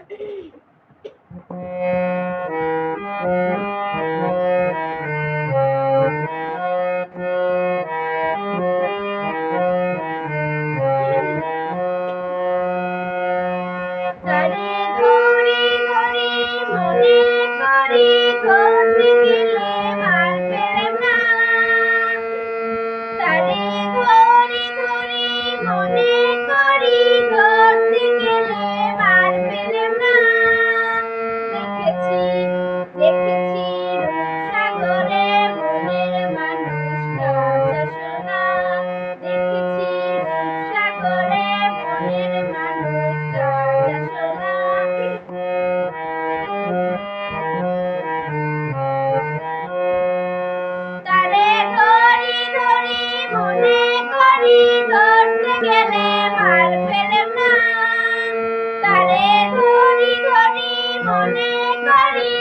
তারে ধরি ধরি মনে করি ধরতে গেলে আর পেলাম না। তারে ধরি ধরি মনে করি ধরতে গেলে আর পেলাম না। দেখেছি দেখেছি রূপসাগরে মনের মানুষটা চশমা। দেখেছি রূপসাগরে মনের মানুষটা চশমা। তারে ধরি ধরি মনে করি ধরতে গেলে আর পেলাম না। তারে ধরি ধরি মনে করি